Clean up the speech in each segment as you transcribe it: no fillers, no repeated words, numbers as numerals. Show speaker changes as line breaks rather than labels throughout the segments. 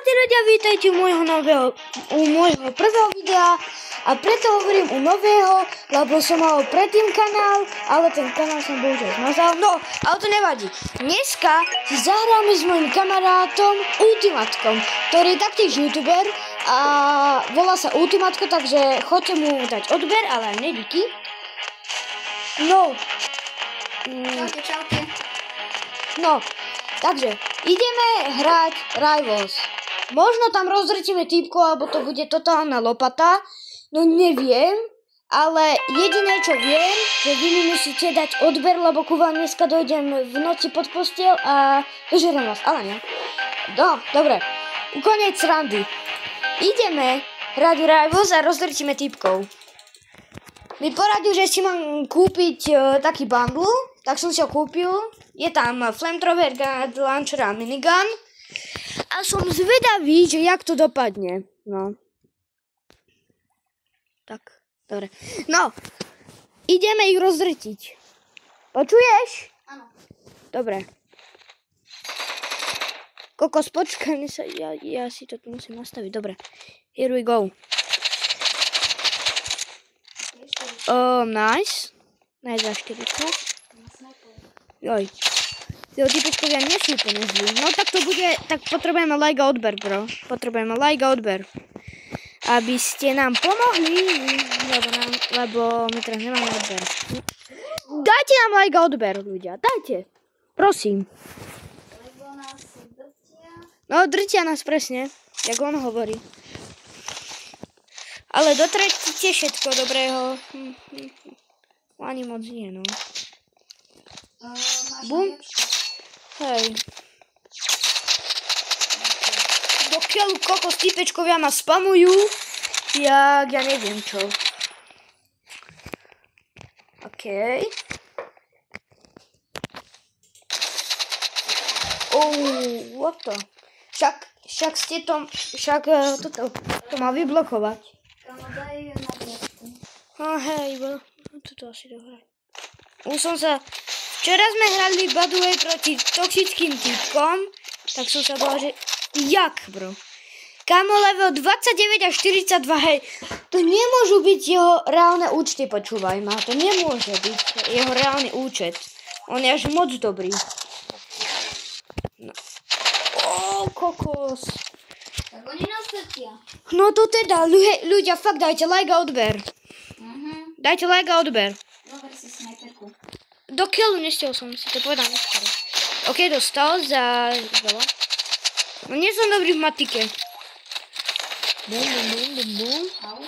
Čaute ľudia, vítajte u môjho prvého videa a preto hovorím u nového, lebo som mal predtým kanál, ale ten kanál som bohužiaľ zmazal. No, ale to nevadí. Dneska si zahráme s mojim kamarátom Ultimatkom, ktorý je taktiež youtuber a volá sa Ultimatko, takže choďte mu dať odber, ale aj nedíky. No.
Čaute.
No, takže ideme hrať Rivals. Možno tam rozdrtíme týpko, alebo to bude totálna lopata. No neviem, ale jediné čo viem, že vy mi musíte dať odber, lebo ku vám dneska dojdem v noci pod postiel a dožerám vás, ale ne. No, dobre, koniec srandy. Ideme hrať Rivals a rozdrtíme týpkov. Mi poradil, že si mám kúpiť taký bundle, tak som si ho kúpil. Je tam flamethrower, granát, launcher a minigun. A som zvedavý, že jak to dopadne. No. Tak, dobre. No, ideme ich rozdrtiť. Počuješ?
Áno.
Dobre. Kokos, počkaj, ja si to tu musím nastaviť. Dobre, here we go. Nice. Nice za 40. Joj. Jo, typečkovia nie sú úplne zlí. No tak to bude, tak potrebujeme like a odber, bro. Potrebujeme like a odber. Aby ste nám pomohli, lebo my teraz nemáme odber. Dajte nám like a odber, ľudia. Dajte. Prosím.
Lebo nás drtia.
No, drtia nás presne, jak on hovorí. Ale dotrete všetko dobrého. Ani moc nie, no. Bum. Hej. Dokiaľ kokos týpečkovia ma spamujú, ja neviem čo. OK. What the? Však ste to, toto má vyblokovať.
Kamo, daj na blokku.
Hej, toto asi dohrať. Už som sa... Včera sme hrali Badway proti toxickým typkom, tak som sa bola, že... Jak, bro? Kamo, level 29 a 42, hej. To nemôžu byť jeho reálne účty, počúvaj ma. To nemôže byť jeho reálny účet. On je až moc dobrý. No. Kokos.
Tak oni nás drtia.
No to teda, ľudia, fakt dajte like a odber. Dajte like a odber.
Dobre si snajperku.
Do killu nestiel som si to povedal neskoro. OK, dostal za veľa. No nie som dobrý v matike. Bum.
Au.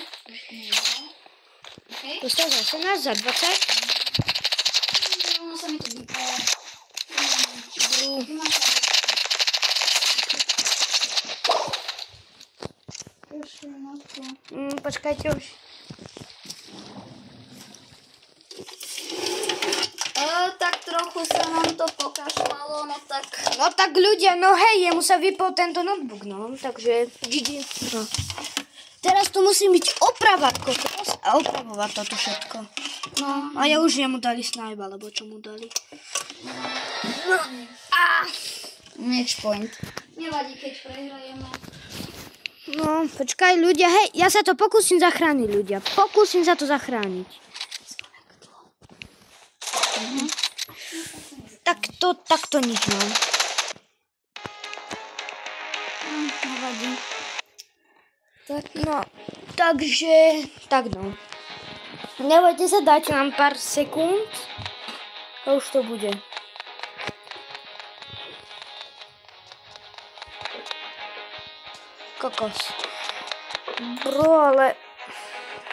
Okay.
Dostal za 18, za 20.
No sa mi to vypalo.
Počkajte už.
Tak trochu sa nám to pokašľalo, no tak...
No tak ľudia, no hej, jemu sa vypol tento notebook, no, takže GG. No. Teraz tu musím byť opravať kokos a opravovať toto všetko. No, a ja už jemu dali snipe, alebo čo mu dali. No,
Match point. Nevadí, keď prehrajeme.
No, počkaj ľudia, hej, ja sa to pokúsim zachrániť, ľudia. Pokúsim sa to zachrániť. Takto nič, no.
Nevadí.
Tak, no, takže, tak no. Nebojte sa, dajte nám pár sekúnd. A už to bude. Kokos. Bro, ale...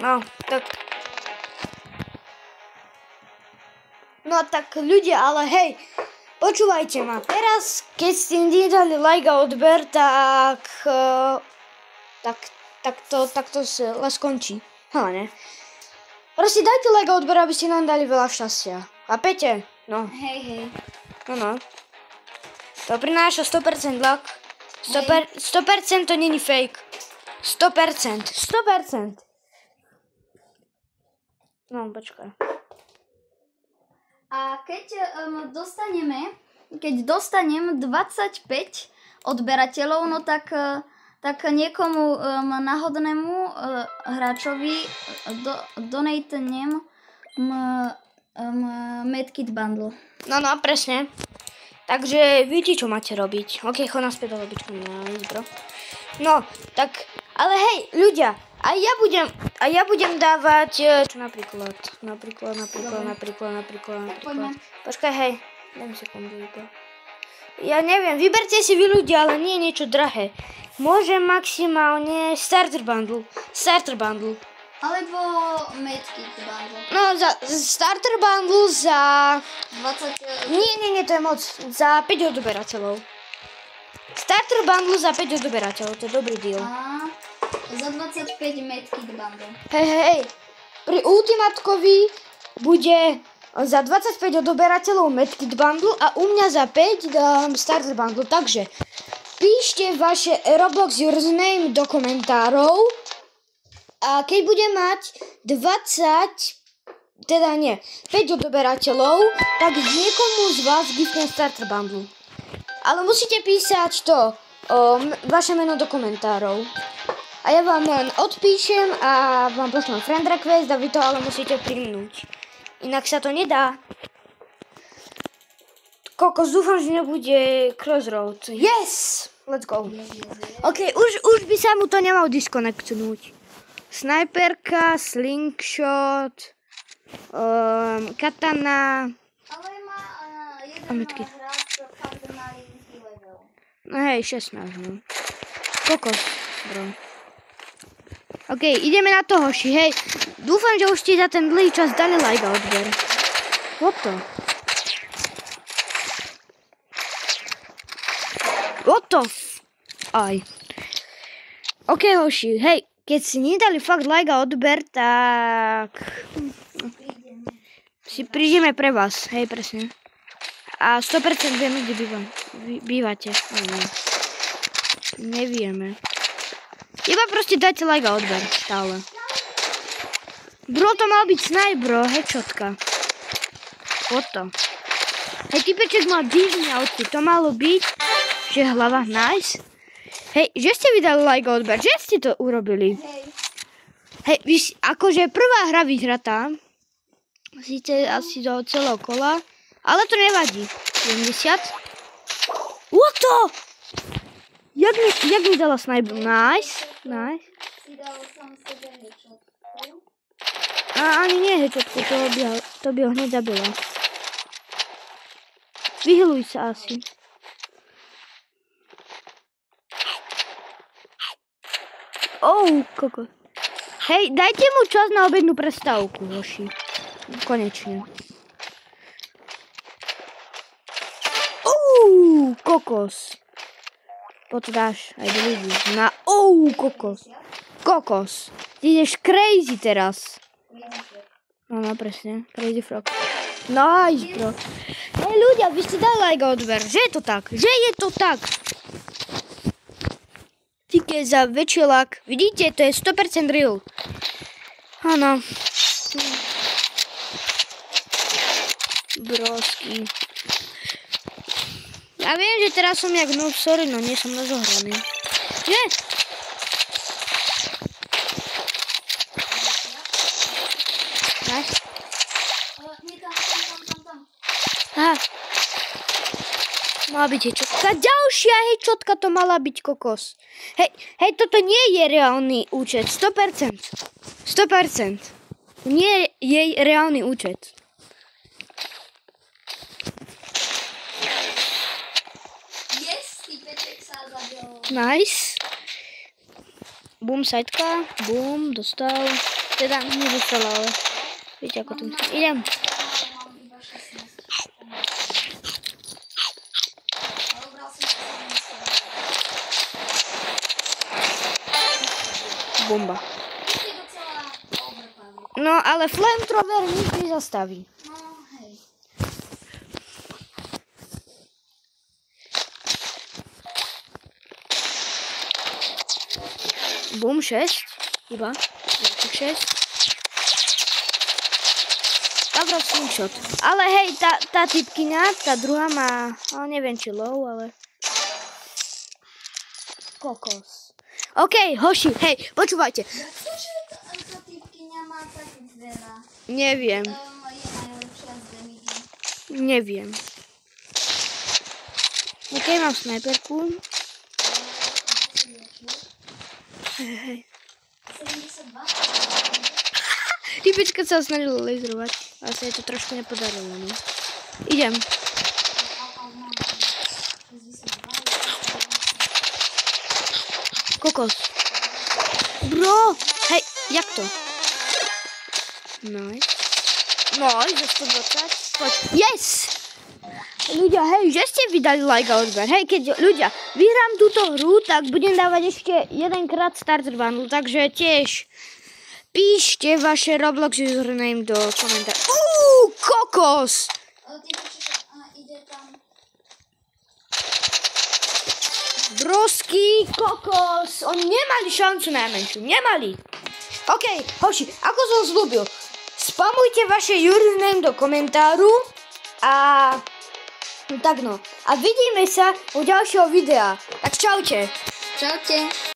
No, tak... No tak ľudia, ale hej, počúvajte ma. Teraz, keď ste nedali like a odber, tak to sa skončí. Ale ne. Proste dajte like a odber, aby ste nám dali veľa šťastia. Chápete? No.
Hej.
No. To prináša 100% luck. 100% to není fake. 100%. No, počkaj.
A keď dostanem 25 odberateľov, no tak tak niekomu náhodnému hráčovi donatnem medkit bundle.
No, presne. Takže viete, čo máte robiť. Ok, chod naspäť do lobičku, bro. No, tak, ale hej, ľudia, a ja budem dávať, čo napríklad. Počkaj, hej, dám sekundu, iba. Ja neviem, vyberte si vy ľudia, ale nie niečo drahé. Môžem maximálne starter bundle.
Alebo medkit bundle.
No, za starter bundle za...
20...
Nie, to je moc. Za 5 odberateľov. Starter bundle za 5 odberateľov, to je dobrý deal.
A za 25 medkit bundle.
Hej. Pri ultimátkovi bude za 25 odberateľov medkit bundle a u mňa za 5 dám starter bundle. Takže píšte vaše Roblox username do komentárov. A keď bude mať 5 odberateľov, tak niekomu z vás giftne starter bundle. Ale musíte písať vaše meno do komentárov. A ja vám len odpíšem a vám pošlem friend request a vy to ale musíte primnúť. Inak sa to nedá. Kokos, dúfam, že nebude Crossroads. Yes! Let's go. Ok, už by sa mu to nemal disconnectnúť. Snajperka, slingshot, katana.
Ale má jeden hráč fakt na nízky level.
No hej, 16, no. Kokos, bro. Ok, ideme na to, hoši, hej. Dúfam, že už ste za ten dlhý čas dali like a odber. What the Aj. Ok, hoši, hej. Keď si nedali fakt like a odber, tak si prídeme pre vás, hej, presne. A 100% vieme, kde bývate. Nevieme. Iba proste dajte like a odber, stále. Bro, to mal byť snajbro, headshotka. Hej, typeček mal divný outfit, to malo byť, že hlava, nice. Hej, že ste vydali like a odber, že ste to urobili. Hej, akože prvá hra vyhratá. Síce asi do celého kola, ale to nevadí. 70. What the? Jak mi dala sniper? Nice.
Si dal sám sebe headshot.
A ani nie headshotku, to by ho hneď zabilo. Vyhyluj sa asi. Kokos. Hej, dajte mu čas na obednú prestávku, hoši. Konečne. Kokos. Potom dáš aj do ľudí. Kokos. Ty ideš crazy teraz. No, presne. Crazy frog. Nice, bro. Hej, ľudia, vy ste dali like a odber. Že je to tak. Tike za väčší lak. Vidíte, to je 100% real. Áno. Brosky. Ja viem, že teraz som jak noob, sorry, no nie som rozohraný. Nie? Aha. Mala byť hečotka. Ďalšia hečotka to mala byť, kokos. Hej, toto nie je reálny účet. 100%. Nie je jej reálny účet. Nice. Boom, sajtka. Boom, dostal. Teda nedostal, ale viete ako to myslím. Idem. Bomba. No, ale flamethrower nič nezastaví. Boom, 6. Iba. 6. Dobrý slingshot. Ale hej, tá typkyňa, tá druhá má, neviem či low, ale... Kokos. Okej, hoši, hej, počúvajte.
To typkyňa má tak veľa.
Neviem,
Je najlepšia z Demidy.
neviem. Okej, mám snajperku. Hej.
72?
Typička sa snažila laserovať, ale sa jej to trošku nepodarilo. No. Idem. Kokos. Bro, hej, jak to? Nice. Nice, za 120. Poď. Yes! Ľudia, hej, že ste vydali like a odber. Hej, keď ľudia vyhrám túto hru, tak budem dávať ešte jedenkrát starter bundle, takže tiež píšte vaše Roblox username do komentáru. Kokos!
Ide tam.
Brosky, kokos, oni nemali šancu najmenšiu, nemali. Okej, hoši, ako som slúbil, spamujte vaše username do komentáru a tak no. A vidíme sa u ďalšieho videa. Tak čaute.
Čaute.